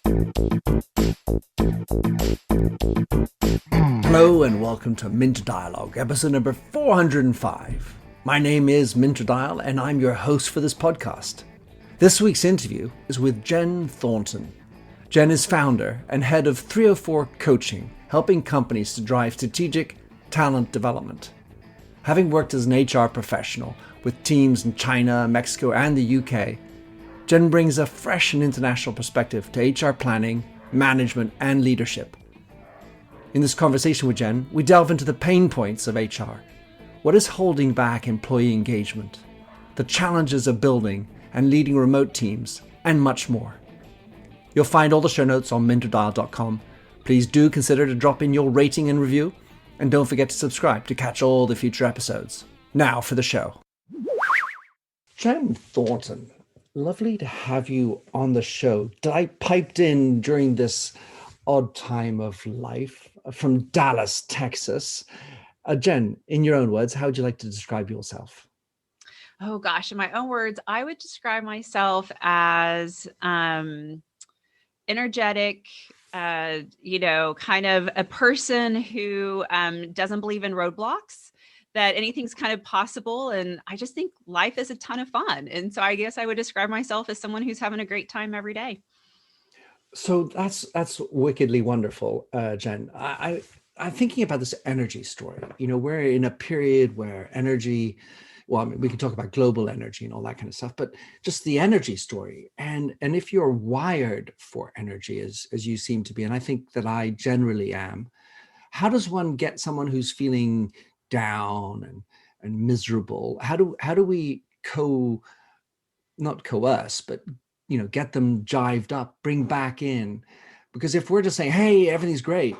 Hello and welcome to Minter Dialogue, episode number 405. My name is Minter Dial and I'm your host for this podcast. This week's interview is with Jen Thornton. Jen is founder and head of 304 Coaching, helping companies to drive strategic talent development. Having worked as an HR professional with teams in China, Mexico, and the UK, Jen brings a fresh and international perspective to HR planning, management, and leadership. In this conversation with Jen, we delve into the pain points of HR. What is holding back employee engagement? The challenges of building and leading remote teams, and much more. You'll find all the show notes on minterdial.com. Please do consider to drop in your rating and review, and don't forget to subscribe to catch all the future episodes. Now for the show. Jen Thornton, lovely to have you on the show. I piped in during this odd time of life from Dallas, Texas. Jen, in your own words, how would you like to describe yourself? Oh gosh, in my own words, I would describe myself as energetic, kind of a person who doesn't believe in roadblocks, that anything's kind of possible. And I just think life is a ton of fun. And so I guess I would describe myself as someone who's having a great time every day. So that's wickedly wonderful, Jen. I'm thinking about this energy story. You know, we're in a period where energy, well, I mean, we can talk about global energy and all that kind of stuff, but just the energy story. And if you're wired for energy, as you seem to be, and I think that I generally am, how does one get someone who's feeling down and miserable? How do we not coerce, but get them jived up, bring back in? Because if we're just saying, hey, everything's great,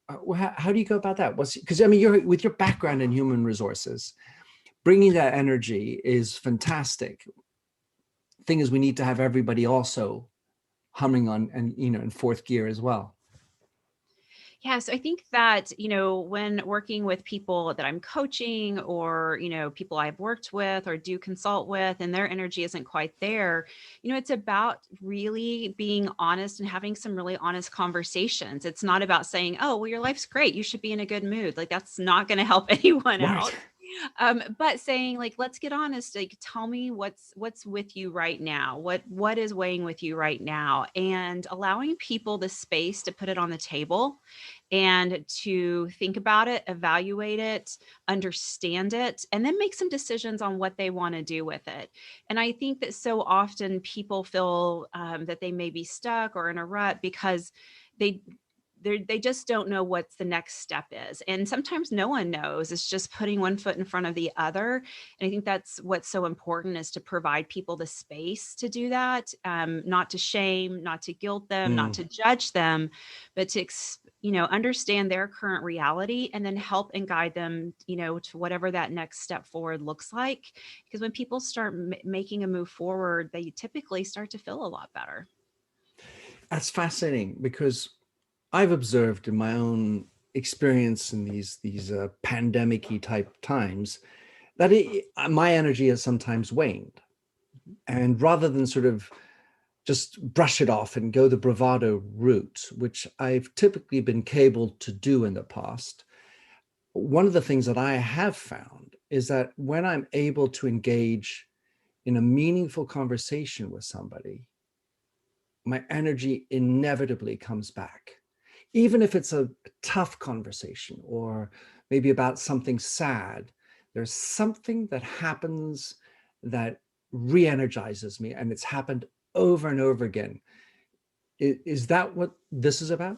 how do you go about that? Because I mean, you're with your background in human resources, bringing that energy is fantastic. Thing is, we need to have everybody also humming on and in fourth gear as well. Yeah, so I think that, when working with people that I'm coaching or, people I've worked with or do consult with and their energy isn't quite there, it's about really being honest and having some really honest conversations. It's not about saying, oh, well, your life's great, you should be in a good mood. Like, that's not going to help anyone Right. out. But saying, like, let's get honest, like, tell me what's with you right now, what is weighing with you right now, and allowing people the space to put it on the table and to think about it, evaluate it, understand it, and then make some decisions on what they want to do with it. And I think that so often people feel that they may be stuck or in a rut because they they just don't know what the next step is. And sometimes no one knows. It's just putting one foot in front of the other. And I think that's what's so important, is to provide people the space to do that, not to shame, not to guilt them, not to judge them, but to understand their current reality and then help and guide them, to whatever that next step forward looks like. Because when people start making a move forward, they typically start to feel a lot better. That's fascinating, because I've observed in my own experience in these pandemic-y type times that my energy has sometimes waned. And rather than sort of just brush it off and go the bravado route, which I've typically been able to do in the past, one of the things that I have found is that when I'm able to engage in a meaningful conversation with somebody, my energy inevitably comes back. Even if it's a tough conversation or maybe about something sad, there's something that happens that re-energizes me, and it's happened over and over again. Is that what this is about?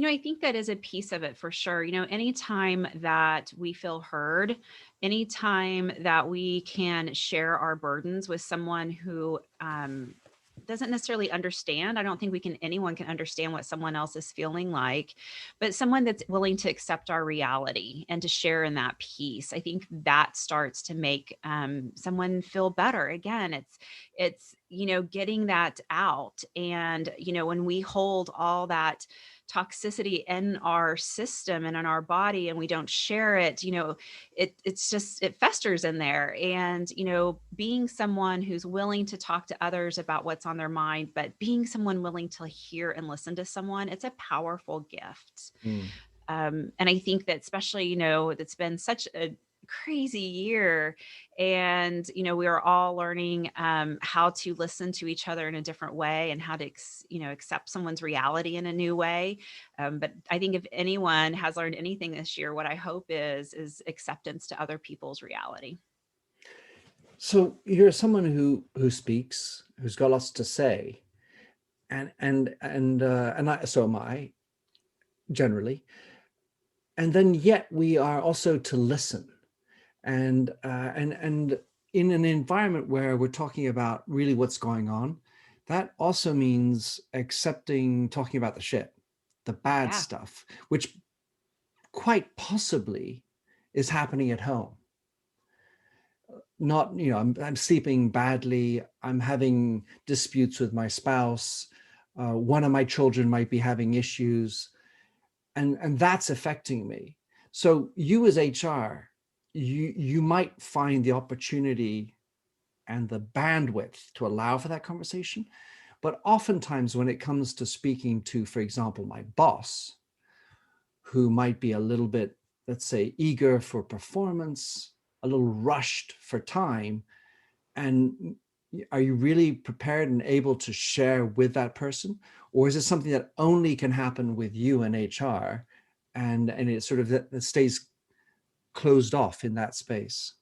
I think that is a piece of it for sure. Anytime that we feel heard, anytime that we can share our burdens with someone who doesn't necessarily understand. I don't think anyone can understand what someone else is feeling like, but someone that's willing to accept our reality and to share in that piece. I think that starts to make someone feel better. Again, it's getting that out. And, when we hold all that toxicity in our system and in our body and we don't share it, it festers in there. And, being someone who's willing to talk to others about what's on their mind, but being someone willing to hear and listen to someone, it's a powerful gift. Mm. And I think that especially, it's been such a crazy year, and we are all learning how to listen to each other in a different way, and how to accept someone's reality in a new way. But I think if anyone has learned anything this year, what I hope is acceptance to other people's reality. So you're someone who speaks, who's got lots to say, so am I generally, and then yet we are also to listen, and in an environment where we're talking about really what's going on, that also means accepting talking about the shit, the bad Yeah. stuff, which quite possibly is happening at home. Not, I'm sleeping badly, I'm having disputes with my spouse, one of my children might be having issues, and that's affecting me. So you as HR, you might find the opportunity and the bandwidth to allow for that conversation. But oftentimes when it comes to speaking to, for example, my boss, who might be a little bit, let's say, eager for performance, a little rushed for time, and are you really prepared and able to share with that person? Or is it something that only can happen with you and HR, and it sort of it stays closed off in that space?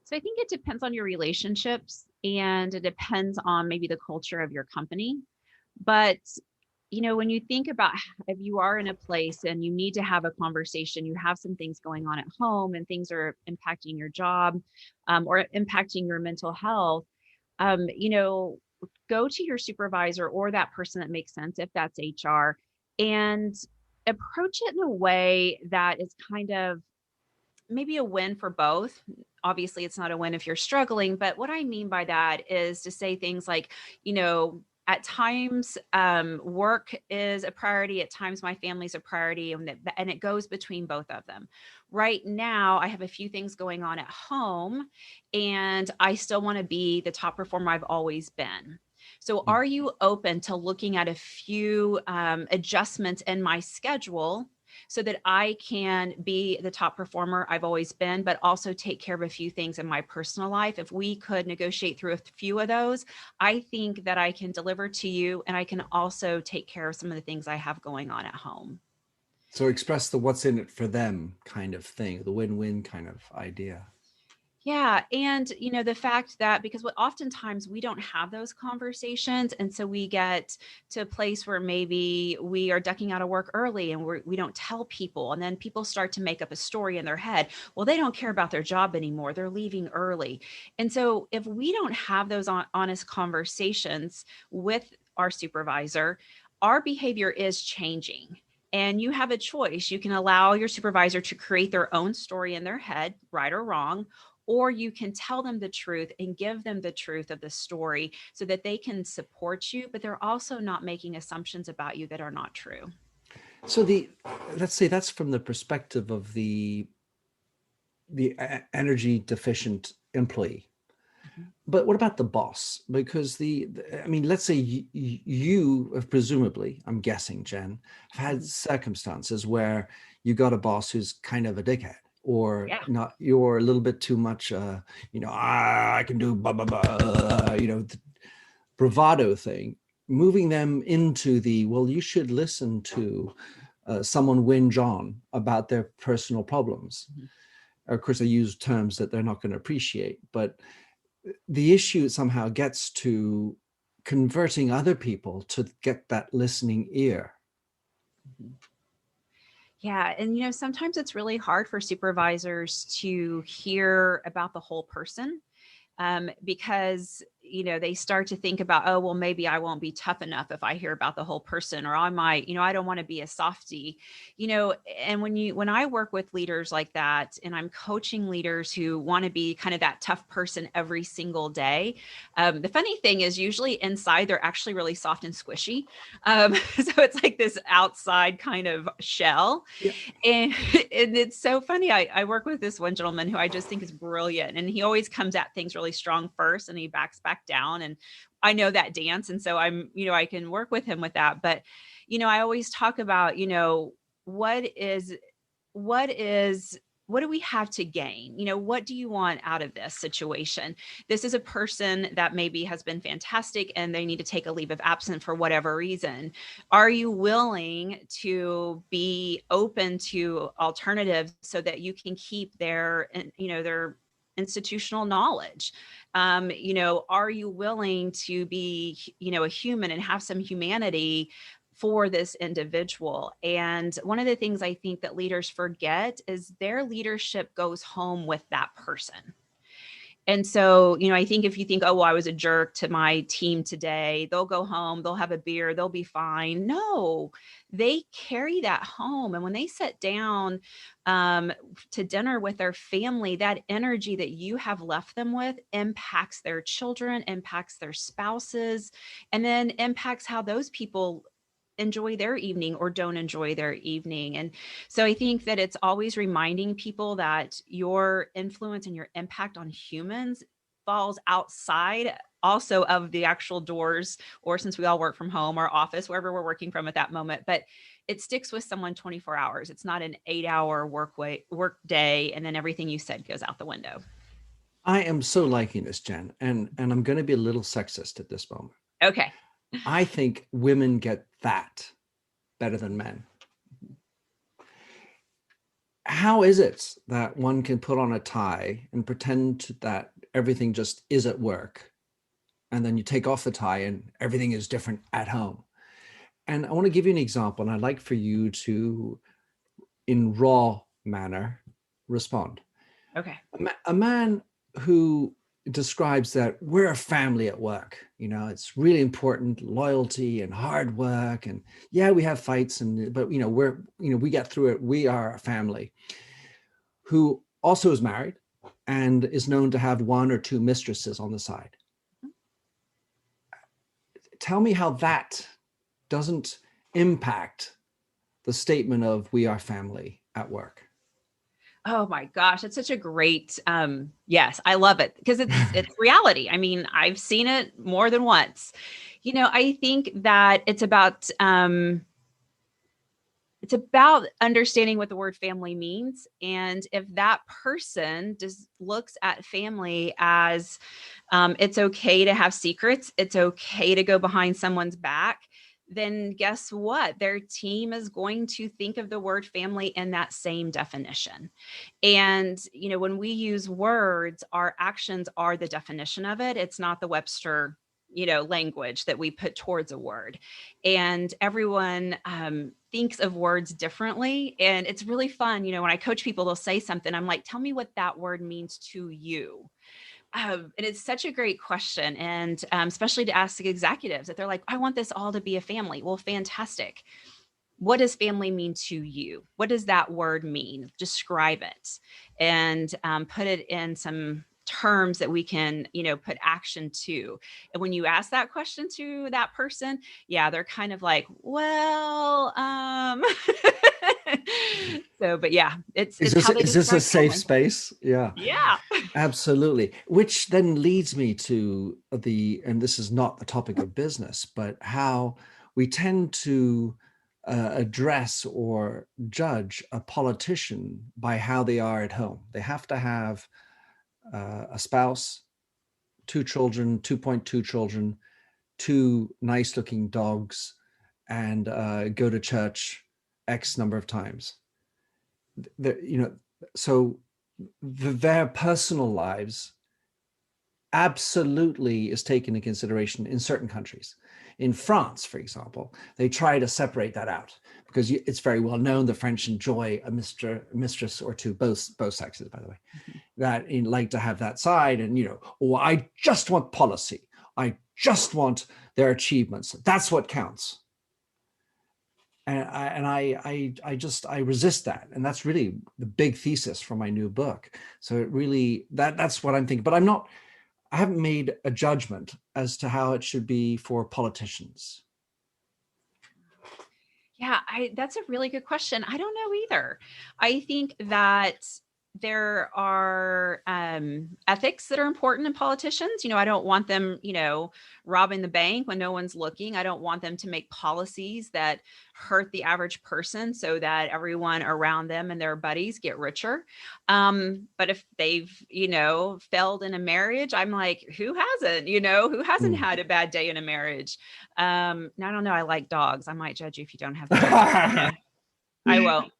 So I think it depends on your relationships, and it depends on maybe the culture of your company. But, when you think about if you are in a place and you need to have a conversation, you have some things going on at home and things are impacting your job, or impacting your mental health, um, you know, go to your supervisor or that person that makes sense, if that's HR, and approach it in a way that is kind of maybe a win for both. Obviously, it's not a win if you're struggling, but what I mean by that is to say things like, at times work is a priority, at times my family's a priority, and it goes between both of them. Right now, I have a few things going on at home, and I still want to be the top performer I've always been. So, Mm. are you open to looking at a few adjustments in my schedule so that I can be the top performer I've always been, but also take care of a few things in my personal life? If we could negotiate through a few of those, I think that I can deliver to you, and I can also take care of some of the things I have going on at home. So express the what's in it for them kind of thing, the win-win kind of idea. Yeah. And, the fact that because what oftentimes we don't have those conversations. And so we get to a place where maybe we are ducking out of work early and we don't tell people. And then people start to make up a story in their head. Well, they don't care about their job anymore. They're leaving early. And so if we don't have those honest conversations with our supervisor, our behavior is changing. And you have a choice. You can allow your supervisor to create their own story in their head, right or wrong, or you can tell them the truth and give them the truth of the story so that they can support you, but they're also not making assumptions about you that are not true. So let's say that's from the perspective of the energy deficient employee. Mhm. But what about the boss? Because I mean, let's say you have presumably, I'm guessing, Jen, have had Mhm. circumstances where you got a boss who's kind of a dickhead, or Yeah. not, you're a little bit too much, I can do blah, blah, blah, the bravado thing, moving them into well, you should listen to someone whinge on about their personal problems. Mhm. Of course, I use terms that they're not going to appreciate, but the issue somehow gets to converting other people to get that listening ear. Mhm. Yeah. And, sometimes it's really hard for supervisors to hear about the whole person, because they start to think about, oh, well, maybe I won't be tough enough if I hear about the whole person, or I might, I don't want to be a softie, and when I work with leaders like that, and I'm coaching leaders who want to be kind of that tough person every single day, the funny thing is usually inside they're actually really soft and squishy. So it's like this outside kind of shell. Yeah. And, and it's so funny. I work with this one gentleman who I just think is brilliant. And he always comes at things really strong first and he backs back down. And I know that dance. And so I can work with him with that. But, I always talk about, what is what is what do we have to gain? What do you want out of this situation? This is a person that maybe has been fantastic and they need to take a leave of absence for whatever reason. Are you willing to be open to alternatives so that you can keep their institutional knowledge? Are you willing to be, a human and have some humanity for this individual? And one of the things I think that leaders forget is their leadership goes home with that person. And so, I think if you think, oh, well, I was a jerk to my team today, they'll go home, they'll have a beer, they'll be fine. No, they carry that home. And when they sit down to dinner with their family, that energy that you have left them with impacts their children, impacts their spouses, and then impacts how those people enjoy their evening or don't enjoy their evening. And so I think that it's always reminding people that your influence and your impact on humans falls outside also of the actual doors, or since we all work from home or office, wherever we're working from at that moment, but it sticks with someone 24 hours. It's not an 8-hour work day. And then everything you said goes out the window. I am so liking this, Jen, and I'm going to be a little sexist at this moment. Okay. I think women get that better than men. How is it that one can put on a tie and pretend that everything just is at work, and then you take off the tie and everything is different at home? And I want to give you an example, and I'd like for you to, in raw manner, respond. Okay. A man who describes that we're a family at work, it's really important, loyalty and hard work, and yeah, we have fights, but we get through it. We are a family. Who also is married and is known to have one or two mistresses on the side. Tell me how that doesn't impact the statement of we are family at work. Oh my gosh, it's such a great, yes, I love it because it's reality. I mean, I've seen it more than once. I think that it's about understanding what the word family means. And if that person just looks at family as it's okay to have secrets, it's okay to go behind someone's back, then guess what? Their team is going to think of the word family in that same definition. And, when we use words, our actions are the definition of it. It's not the Webster, language that we put towards a word. And everyone thinks of words differently. And it's really fun. When I coach people, they'll say something. I'm like, tell me what that word means to you. And it's such a great question. And especially to ask the executives that they're like, I want this all to be a family. Well, fantastic. What does family mean to you? What does that word mean? Describe it and put it in some terms that we can, put action to. And when you ask that question to that person, yeah, they're kind of like, well, so, but yeah, it's how they Is this a describe safe family. space? Yeah. Yeah. Absolutely. Which then leads me to and this is not the topic of business, but how we tend to address or judge a politician by how they are at home. They have to have a spouse, 2 children, 2.2 children, 2 nice-looking dogs, and go to church X number of times. So their personal lives absolutely is taken into consideration in certain countries. In France, for example, they try to separate that out because it's very well known the French enjoy a mistress or two, both sexes, by the way, that like to have that side, and I just want policy. I just want their achievements. That's what counts. And I resist that, and that's really the big thesis for my new book. So it really that's what I'm thinking. But I haven't made a judgment as to how it should be for politicians. Yeah, that's a really good question. I don't know either. I think that there are ethics that are important in politicians. I don't want them, robbing the bank when no one's looking. I don't want them to make policies that hurt the average person so that everyone around them and their buddies get richer. But if they've, failed in a marriage, I'm like, who hasn't, who hasn't Mm. had a bad day in a marriage? I don't know. I like dogs. I might judge you if you don't have kids. I won't.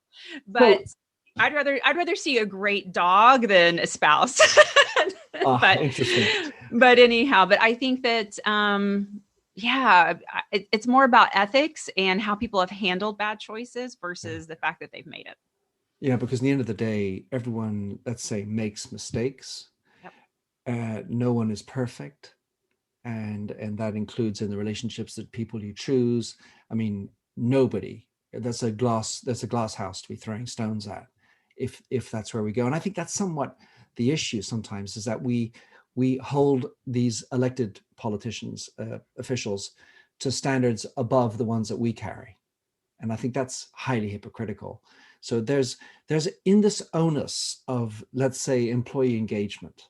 But So, I'd rather see a great dog than a spouse. but interesting. but anyhow, but I think that yeah, it's more about ethics and how people have handled bad choices Yeah. versus the fact that they've made it. Yeah, because at the end of the day, everyone, let's say, makes mistakes. Yep. No one is perfect, and that includes in the relationships that people you choose. I mean, nobody. That's a glass house to be throwing stones at, if that's where we go. And I think that's somewhat the issue sometimes, is that we hold these elected politicians, officials, to standards above the ones that we carry, and I think that's highly hypocritical. So there's in this onus of, let's say, employee engagement.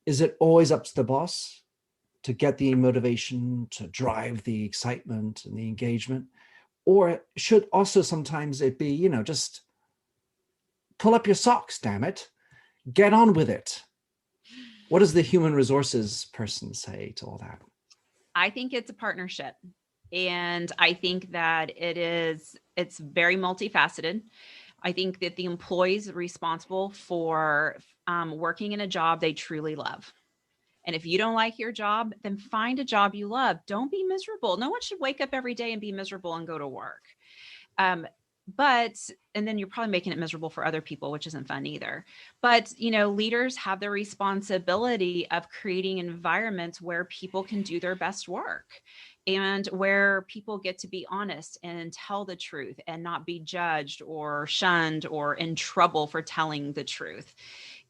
Is it always up to the boss to get the motivation, to drive the excitement and the engagement? Or should also sometimes it be, just pull up your socks, damn it, get on with it? What does the human resources person say to all that? I think it's a partnership. And I think that it's very multifaceted. I think that the employees are responsible for working in a job they truly love. And if you don't like your job, then find a job you love. Don't be miserable. No one should wake up every day and be miserable and go to work. Um, but and then you're probably making it miserable for other people, which isn't fun either. But leaders have the responsibility of creating environments where people can do their best work and where people get to be honest and tell the truth and not be judged or shunned or in trouble for telling the truth.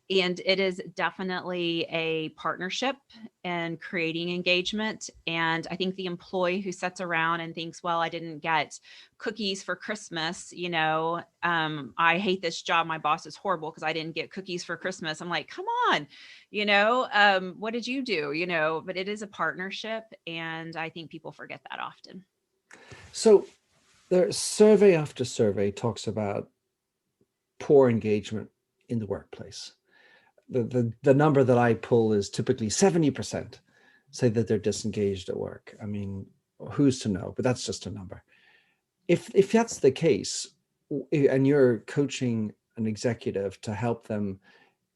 And it is definitely a partnership and creating engagement. And I think the employee who sits around and thinks, well, I didn't get cookies for Christmas, I hate this job. My boss is horrible because I didn't get cookies for Christmas. I'm like, come on, what did you do? But it is a partnership. And I think people forget that often. So there, survey after survey talks about poor engagement in the workplace. The number that I pull is typically 70% say that they're disengaged at work. I mean, who's to know? But that's just a number. If that's the case, and you're coaching an executive to help them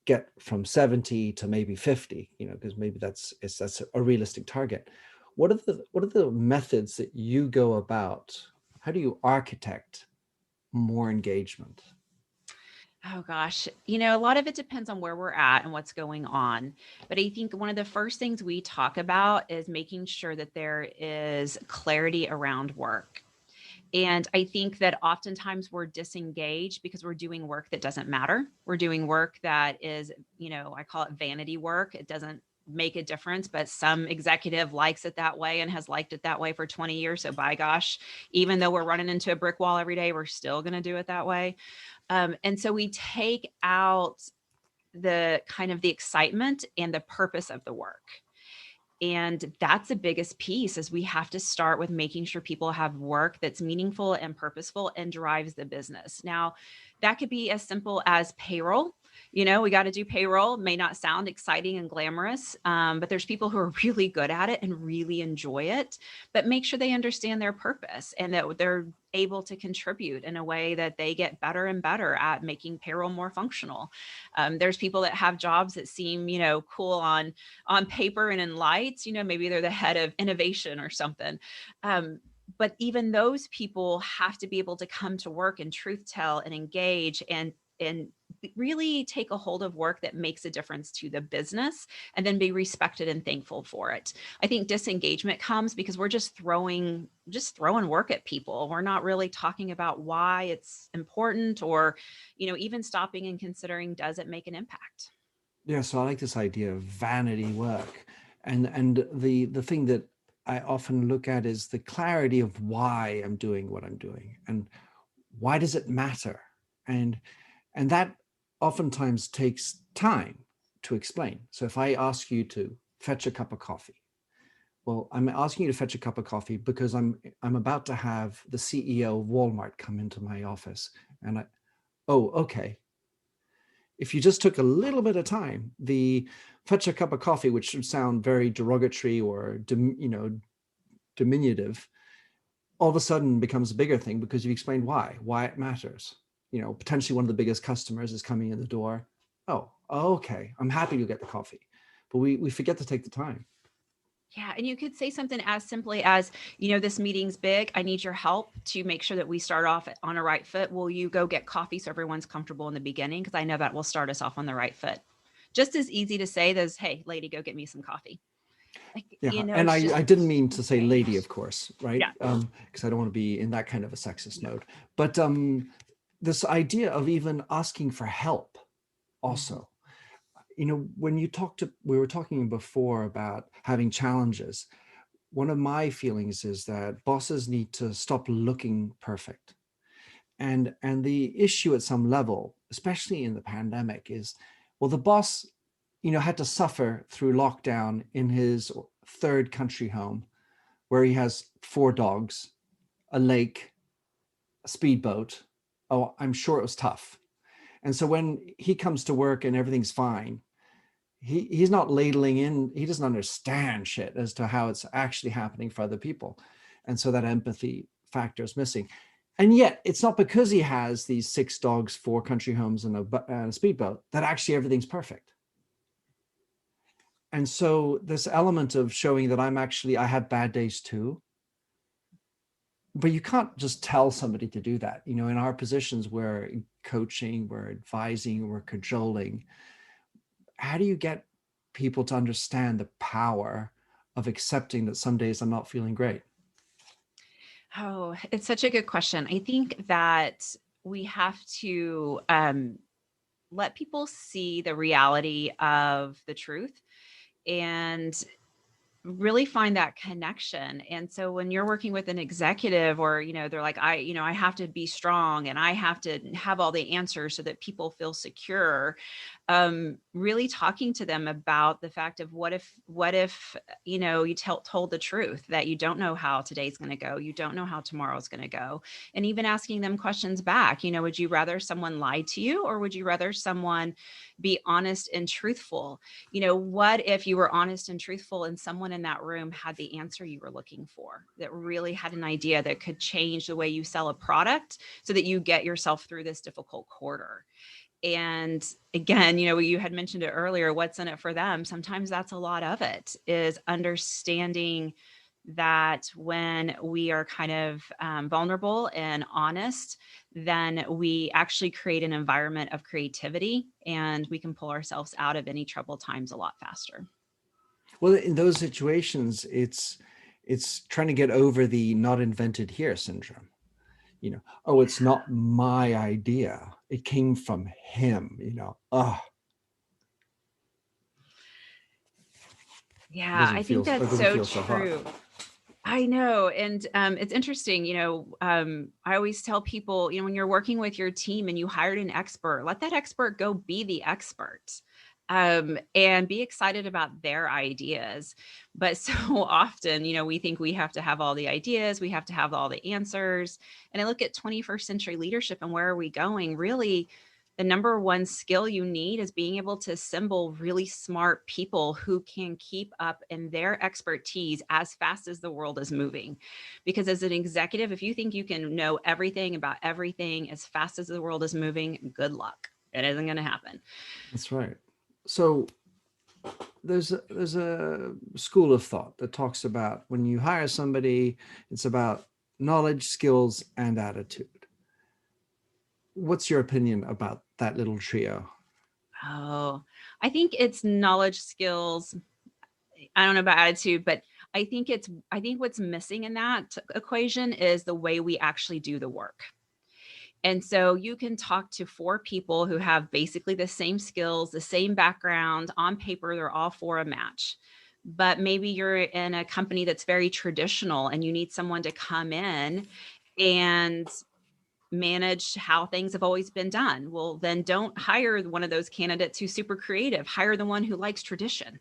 get from 70 to maybe 50, because maybe that's a realistic target. What are the methods that you go about? How do you architect more engagement? Oh gosh, a lot of it depends on where we're at and what's going on. But I think one of the first things we talk about is making sure that there is clarity around work. And I think that oftentimes we're disengaged because we're doing work that doesn't matter. We're doing work that is, I call it vanity work. It doesn't make a difference, but some executive likes it that way and has liked it that way for 20 years. So by gosh, even though we're running into a brick wall every day, we're still going to do it that way. And so we take out the kind of the excitement and the purpose of the work. And that's the biggest piece is we have to start with making sure people have work that's meaningful and purposeful and drives the business. Now, that could be as simple as payroll. We got to do payroll. May not sound exciting and glamorous, but there's people who are really good at it and really enjoy it. But make sure they understand their purpose and that they're able to contribute in a way that they get better and better at making payroll more functional. There's people that have jobs that seem, cool on paper and in lights. Maybe they're the head of innovation or something. But even those people have to be able to come to work and truth tell and engage and and really take a hold of work that makes a difference to the business, and then be respected and thankful for it. I think disengagement comes because we're just throwing work at people. We're not really talking about why it's important, or even stopping and considering, does it make an impact? Yeah, so I like this idea of vanity work. And the thing that I often look at is the clarity of why I'm doing what I'm doing and why does it matter? And and that oftentimes takes time to explain. So if I ask you to fetch a cup of coffee, well, I'm asking you to fetch a cup of coffee because I'm about to have the CEO of Walmart come into my office. And oh, okay. If you just took a little bit of time, the fetch a cup of coffee, which should sound very derogatory or diminutive, all of a sudden becomes a bigger thing because you've explained why it matters. Potentially one of the biggest customers is coming in the door. Oh, okay. I'm happy to get the coffee, but we forget to take the time. Yeah, and you could say something as simply as, this meeting's big. I need your help to make sure that we start off on a right foot. Will you go get coffee so everyone's comfortable in the beginning? Because I know that will start us off on the right foot. Just as easy to say as, hey, lady, go get me some coffee. Like, Yeah, and it's I just didn't mean to say lady, of course, right? yeah. Because I don't want to be in that kind of a sexist No. mode. But this idea of even asking for help Mhm. also, when we were talking before about having challenges. One of my feelings is that bosses need to stop looking perfect. And the issue at some level, especially in the pandemic, is, well, the boss, had to suffer through lockdown in his third country home where he has 4 dogs, a lake, a speedboat. Oh, I'm sure it was tough. And so when he comes to work and everything's fine, he's not ladling in, he doesn't understand shit as to how it's actually happening for other people. And so that empathy factor is missing. And yet it's not because he has these 6 dogs, 4 country homes, and a speedboat that actually everything's perfect. And so this element of showing that I have bad days too, but you can't just tell somebody to do that. In our positions, we're coaching, we're advising, we're cajoling. How do you get people to understand the power of accepting that some days I'm not feeling great? Oh, it's such a good question. I think that we have to let people see the reality of the truth, and really find that connection. And so when you're working with an executive, or they're like, I have to be strong and I have to have all the answers so that people feel secure, really talking to them about the fact of, what if you told the truth, that you don't know how today's going to go, you don't know how tomorrow's going to go. And even asking them questions back, would you rather someone lie to you, or would you rather someone be honest and truthful? What if you were honest and truthful and someone in that room had the answer you were looking for, that really had an idea that could change the way you sell a product so that you get yourself through this difficult quarter? And again, you had mentioned it earlier, what's in it for them? Sometimes that's a lot of it, is understanding that when we are kind of vulnerable and honest, then we actually create an environment of creativity, and we can pull ourselves out of any troubled times a lot faster. Well, in those situations, it's trying to get over the not invented here syndrome. Oh, it's not my idea. It came from him, Oh, it Yeah, doesn't I feel think it that's doesn't so feel so hot. true. I know. And it's interesting, I always tell people, when you're working with your team and you hired an expert, let that expert go be the expert, and be excited about their ideas. But so often, we think we have to have all the ideas, we have to have all the answers. And I look at 21st century leadership and where are we going? Really, the number one skill you need is being able to assemble really smart people who can keep up in their expertise as fast as the world is moving. Because as an executive, if you think you can know everything about everything as fast as the world is moving, good luck. It isn't going to happen. That's right. So there's a school of thought that talks about when you hire somebody, it's about knowledge, skills, and attitude. what's your opinion about that little trio? Oh, I think it's knowledge, skills. I don't know about attitude, but I think what's missing in that equation is the way we actually do the work. And so you can talk to four people who have basically the same skills, the same background. On paper, they're all for a match. But maybe you're in a company that's very traditional and you need someone to come in and manage how things have always been done. Well, then don't hire one of those candidates who's super creative. Hire the one who likes tradition.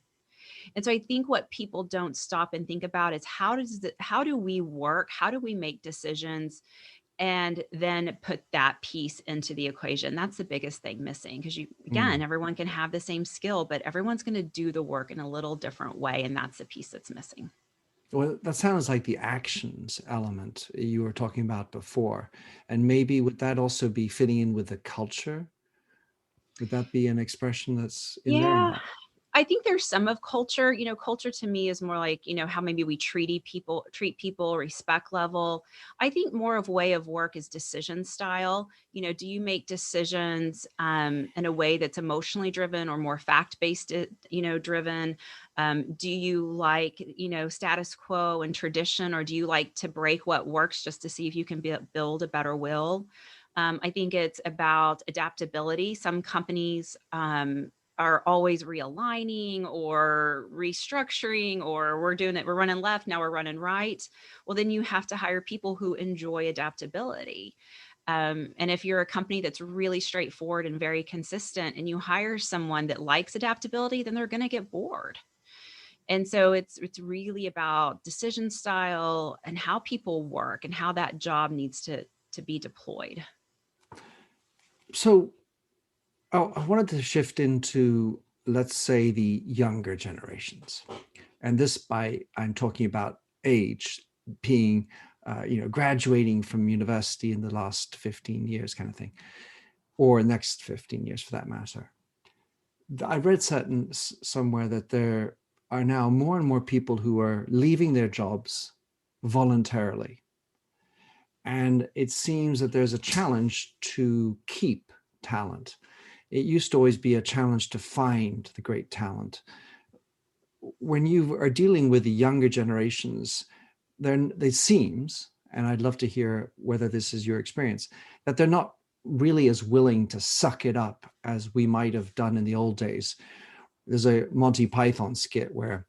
And so I think what people don't stop and think about is how do we work? How do we make decisions and then put that piece into the equation? That's the biggest thing missing, because you, again, Mm. everyone can have the same skill, but everyone's going to do the work in a little different way, and that's the piece that's missing. Well, that sounds like the actions element you were talking about before. And maybe would that also be fitting in with the culture? Would that be an expression that's in there or Yeah, not? I think there's some of culture. Culture to me is more like, how maybe we treat people, respect level. I think more of way of work is decision style. Do you make decisions in a way that's emotionally driven or more fact-based, driven? Do you like, status quo and tradition, or do you like to break what works just to see if you can build a better will? I think it's about adaptability. Some companies, are always realigning or restructuring, or we're running left, now we're running right. Well, then you have to hire people who enjoy adaptability. And if you're a company that's really straightforward and very consistent, and you hire someone that likes adaptability, then they're going to get bored. And so it's really about decision style and how people work and how that job needs to be deployed. So I wanted to shift into, let's say, the younger generations. And this I'm talking about age, being, graduating from university in the last 15 years kind of thing, or next 15 years for that matter. I read somewhere that there are now more and more people who are leaving their jobs voluntarily. And it seems that there's a challenge to keep talent. It used to always be a challenge to find the great talent. When you are dealing with the younger generations, then it seems, and I'd love to hear whether this is your experience, that they're not really as willing to suck it up as we might have done in the old days. There's a Monty Python skit where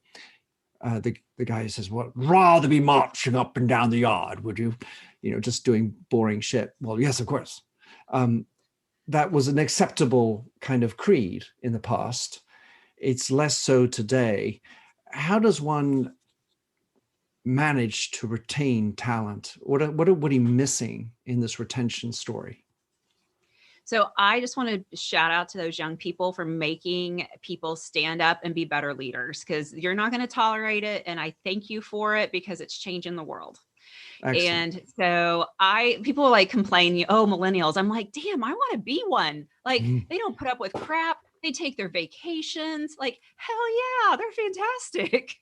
the guy says, "Well, rather be marching up and down the yard, would you? Just doing boring shit." Well, yes, of course. Um, that was an acceptable kind of creed in the past. It's less so today. How does one manage to retain talent? What are we missing in this retention story? So I just want to shout out to those young people for making people stand up and be better leaders, because you're not going to tolerate it. And I thank you for it, because it's changing the world. Excellent. And so people like complain, oh, millennials. I'm like, damn, I want to be one. Like, Mhm. they don't put up with crap. They take their vacations. Like, hell yeah, they're fantastic.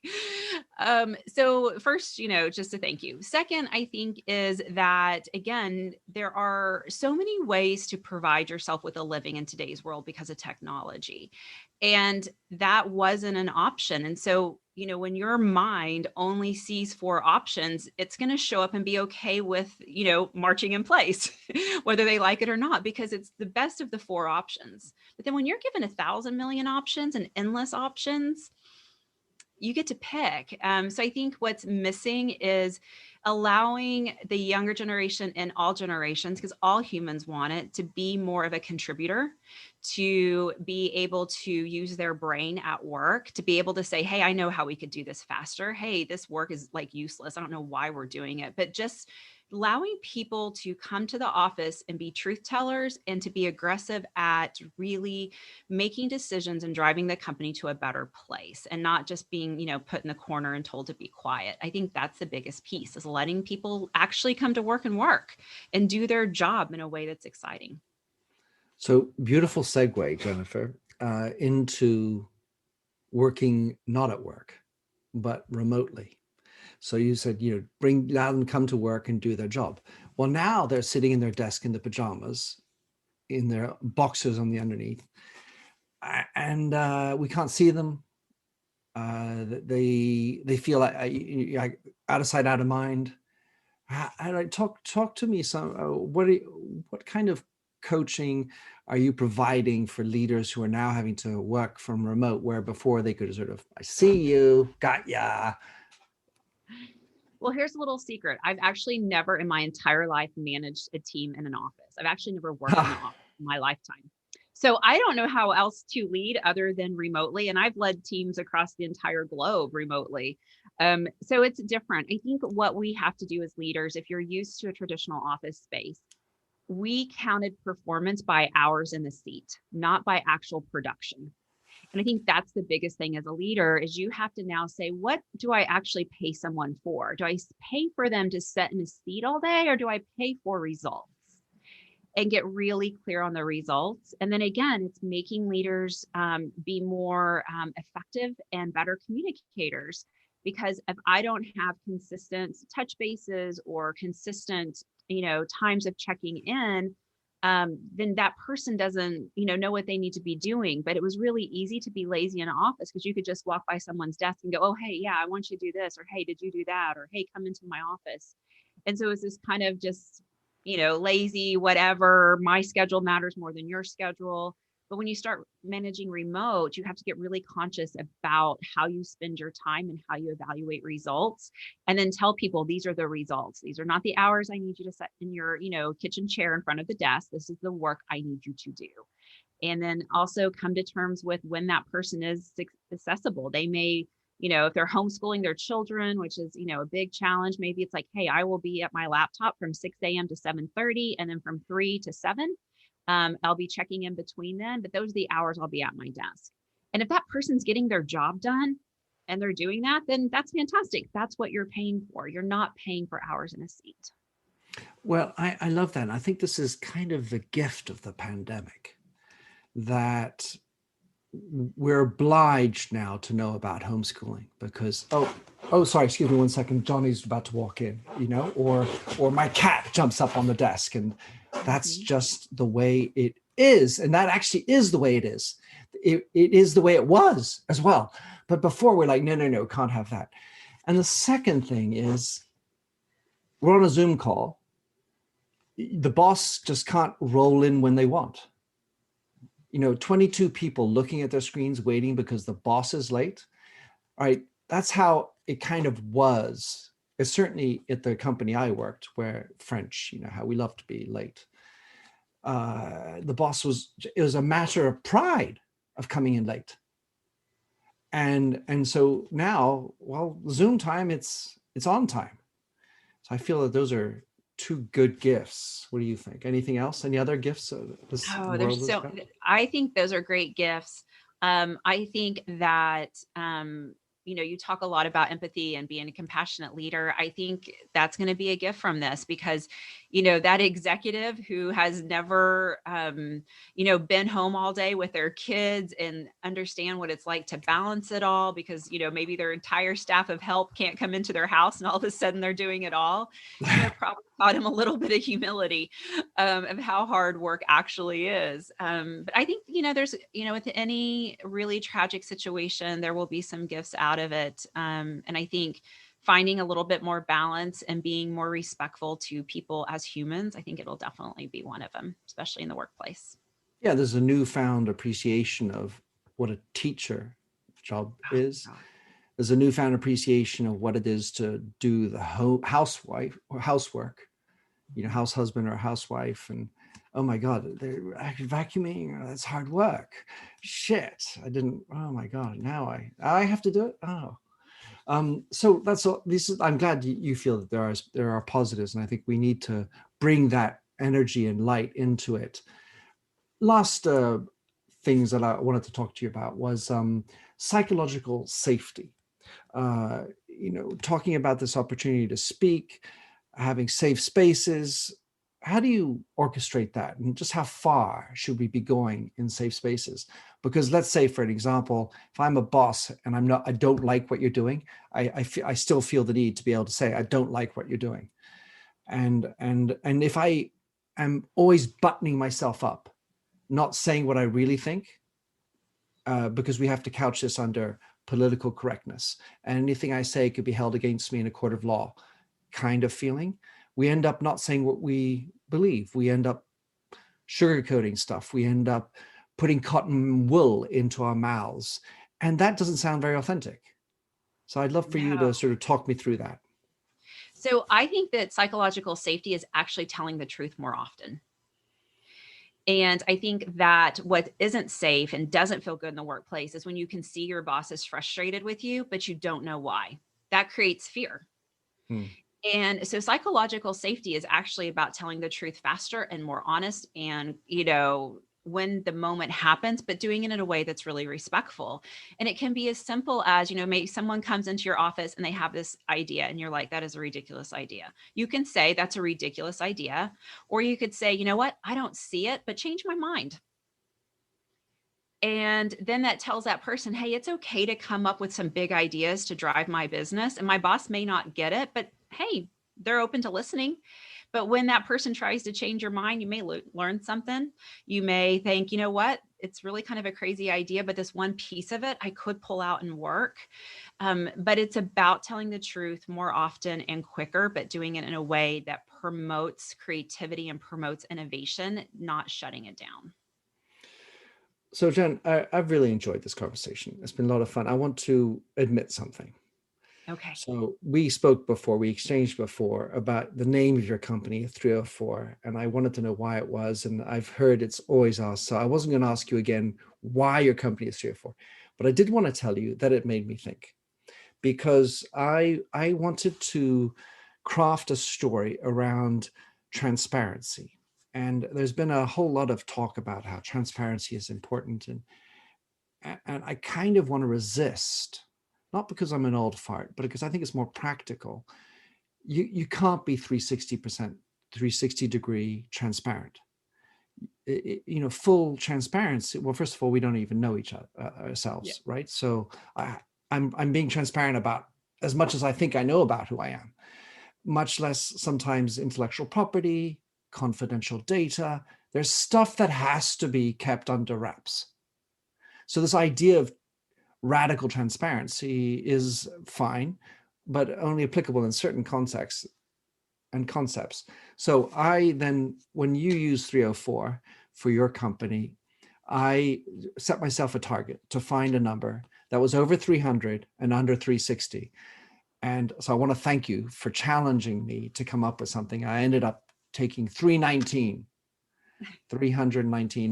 So first, just a thank you. Second, I think is that, again, there are so many ways to provide yourself with a living in today's world because of technology. And that wasn't an option. And so, when your mind only sees four options, it's going to show up and be okay with, marching in place, whether they like it or not, because it's the best of the four options. But then when you're given 1,000 million options and endless options, you get to pick. So I think what's missing is allowing the younger generation and all generations, because all humans want it, to be more of a contributor, to be able to use their brain at work, to be able to say, hey, I know how we could do this faster. Hey, this work is like useless. I don't know why we're doing it, but just allowing people to come to the office and be truth tellers and to be aggressive at really making decisions and driving the company to a better place, and not just being, put in the corner and told to be quiet. I think that's the biggest piece, is letting people actually come to work and do their job in a way that's exciting. So beautiful segue, Jennifer, into working not at work, but remotely. So you said, bring let them come to work and do their job. Well, now they're sitting in their desk in the pajamas, in their boxers on the underneath, and we can't see them. They feel like out of sight, out of mind. Talk to me some. What kind of coaching are you providing for leaders who are now having to work from remote, where before they could sort of, I see you, got ya. Well, here's a little secret. I've actually never in my entire life managed a team in an office. I've actually never worked in the office in my lifetime. So I don't know how else to lead other than remotely. And I've led teams across the entire globe remotely. So it's different. I think what we have to do as leaders, if you're used to a traditional office space, we counted performance by hours in the seat, not by actual production. And I think that's the biggest thing as a leader is you have to now say, what do I actually pay someone for? Do I pay for them to sit in a seat all day, or do I pay for results? And get really clear on the results. And then again, it's making leaders be more effective and better communicators. Because if I don't have consistent touch bases or consistent, times of checking in, then that person doesn't, know what they need to be doing. But it was really easy to be lazy in an office because you could just walk by someone's desk and go, oh, hey, yeah, I want you to do this, or hey, did you do that, or hey, come into my office. And so it's this kind of just lazy, whatever, my schedule matters more than your schedule. But when you start managing remote, you have to get really conscious about how you spend your time and how you evaluate results, and then tell people these are the results. These are not the hours I need you to sit in your, kitchen chair in front of the desk. This is the work I need you to do. And then also come to terms with when that person is accessible. They may, if they're homeschooling their children, which is, a big challenge, maybe it's like, hey, I will be at my laptop from 6 a.m. to 7:30, and then from 3 to 7, I'll be checking in between then, but those are the hours I'll be at my desk. And if that person's getting their job done and they're doing that, then that's fantastic. That's what you're paying for. You're not paying for hours in a seat. Well, I love that. And I think this is kind of the gift of the pandemic, that we're obliged now to know about homeschooling because, sorry, excuse me 1 second. Johnny's about to walk in, or my cat jumps up on the desk, and that's just the way it is. And that actually is the way it is. It is the way it was as well. But before we're like, no, can't have that. And the second thing is, we're on a Zoom call. The boss just can't roll in when they want. 22 people looking at their screens waiting because the boss is late. All right. That's how it kind of was. It's certainly at the company I worked, where French, how we love to be late. The boss it was a matter of pride of coming in late. And so now, well, Zoom time, it's on time. So I feel that those are two good gifts. What do you think? Anything else? Any other gifts? I think those are great gifts. I think that, you talk a lot about empathy and being a compassionate leader. I think that's going to be a gift from this because, that executive who has never, been home all day with their kids and understand what it's like to balance it all because, maybe their entire staff of help can't come into their house and all of a sudden they're doing it all. Probably taught him a little bit of humility of how hard work actually is. But I think, there's, with any really tragic situation, there will be some gifts out of it. And I think finding a little bit more balance and being more respectful to people as humans, I think it'll definitely be one of them, especially in the workplace. Yeah, there's a newfound appreciation of what a teacher job is. There's a newfound appreciation of what it is to do the housewife or housework, house husband or housewife. And oh my God, they're vacuuming. That's hard work. Shit, I didn't. Oh my God, now I have to do it. Oh, so that's all. I'm glad you feel that there are positives, and I think we need to bring that energy and light into it. Last things that I wanted to talk to you about was psychological safety. Talking about this opportunity to speak, having safe spaces. How do you orchestrate that? And just how far should we be going in safe spaces? Because let's say, for an example, if I'm a boss and I don't like what you're doing, I still feel the need to be able to say, I don't like what you're doing. And if I am always buttoning myself up not saying what I really think, because we have to couch this under political correctness. And anything I say could be held against me in a court of law kind of feeling. We end up not saying what we believe. We end up sugarcoating stuff. We end up putting cotton wool into our mouths. And that doesn't sound very authentic. So I'd love for you to sort of talk me through that. So I think that psychological safety is actually telling the truth more often. And I think that what isn't safe and doesn't feel good in the workplace is when you can see your boss is frustrated with you, but you don't know why. That creates fear. And so psychological safety is actually about telling the truth faster and more honest and, when the moment happens, but doing it in a way that's really respectful. And it can be as simple as, maybe someone comes into your office and they have this idea and you're like, that is a ridiculous idea. You can say that's a ridiculous idea, or you could say, you know what, I don't see it, but change my mind. And then that tells that person, hey, it's okay to come up with some big ideas to drive my business. And my boss may not get it, but hey, they're open to listening. But when that person tries to change your mind, you may learn something. You may think, you know what, it's really kind of a crazy idea, but this one piece of it I could pull out and work. But it's about telling the truth more often and quicker, but doing it in a way that promotes creativity and promotes innovation, not shutting it down. So Jen, I've really enjoyed this conversation. It's been a lot of fun. I want to admit something. Okay. So we spoke before, we exchanged before about the name of your company, 304, and I wanted to know why it was. And I've heard it's always asked. So I wasn't going to ask you again why your company is 304, but I did want to tell you that it made me think, because I wanted to craft a story around transparency. And there's been a whole lot of talk about how transparency is important. And I kind of want to resist, not because I'm an old fart, but because I think it's more practical. You can't be 360 degree transparent. Full transparency. Well, first of all, we don't even know each other ourselves, right? So I'm being transparent about as much as I think I know about who I am, much less sometimes intellectual property, confidential data. There's stuff that has to be kept under wraps. So this idea of radical transparency is fine, but only applicable in certain contexts and concepts. So I then, when you use 304 for your company, I set myself a target to find a number that was over 300 and under 360. And so I want to thank you for challenging me to come up with something. I ended up taking 319,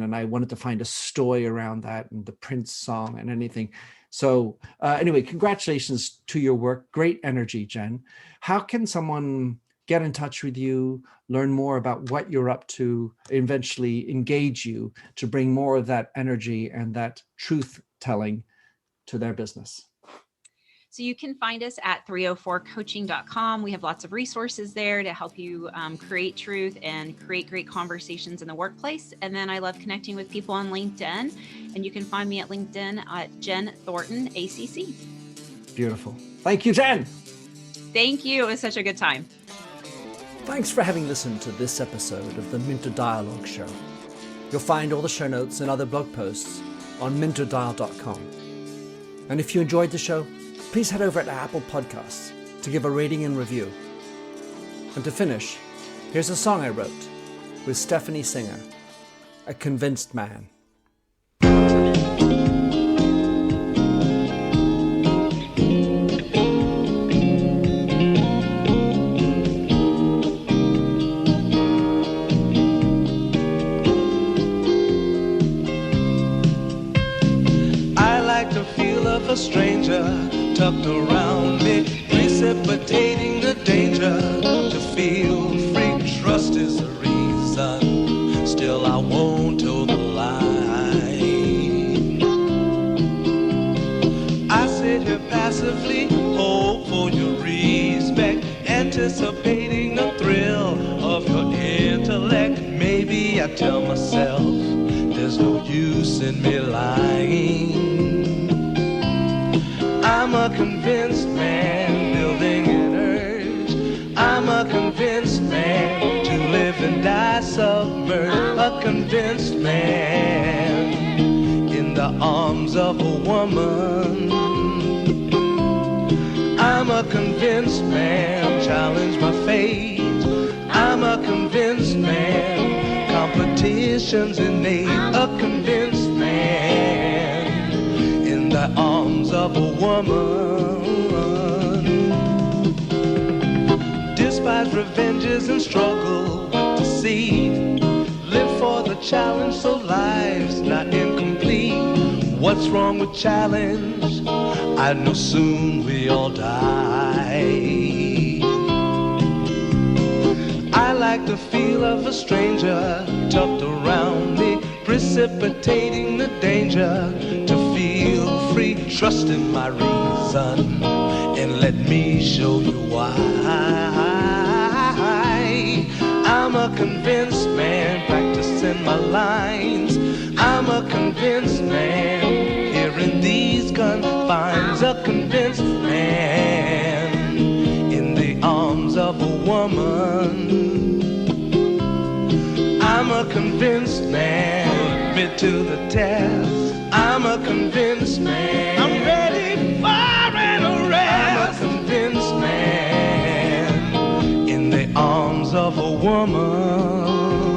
and I wanted to find a story around that and the Prince song and anything. So anyway, congratulations to your work. Great energy, Jen. How can someone get in touch with you, learn more about what you're up to, eventually engage you to bring more of that energy and that truth telling to their business? So you can find us at 304coaching.com. We have lots of resources there to help you create truth and create great conversations in the workplace. And then I love connecting with people on LinkedIn. And you can find me at LinkedIn at Jen Thornton, ACC. Beautiful. Thank you, Jen. Thank you. It was such a good time. Thanks for having listened to this episode of the Minter Dialogue Show. You'll find all the show notes and other blog posts on minterdial.com. And if you enjoyed the show, please head over to Apple Podcasts to give a rating and review. And to finish, here's a song I wrote with Stephanie Singer, A Convinced Man. A stranger tucked around me, precipitating the danger to feel free. Trust is the reason, still I won't toe the line. I sit here passively, hope for your respect, anticipating the thrill of your intellect. Maybe I tell myself there's no use in me lying. I'm a convinced man, building an urge. I'm a convinced man, to live and die submerged. a convinced man in the arms of a woman. I'm a convinced man, challenge my fate. I'm a convinced man, competition's innate. A convinced man in the arms of a woman. Despise revenges and struggle with deceit. Live for the challenge so life's not incomplete. What's wrong with challenge? I know soon we all die. I like the feel of a stranger tucked around me, precipitating the danger. To feel free, trust in my reason, and let me show you why. I'm a convinced man, practicing my lines. I'm a convinced man, here in these confines. A convinced man in the arms of a woman. I'm a convinced man, put to the test. I'm a convinced man, I'm ready for an arrest. I'm a convinced man in the arms of a woman.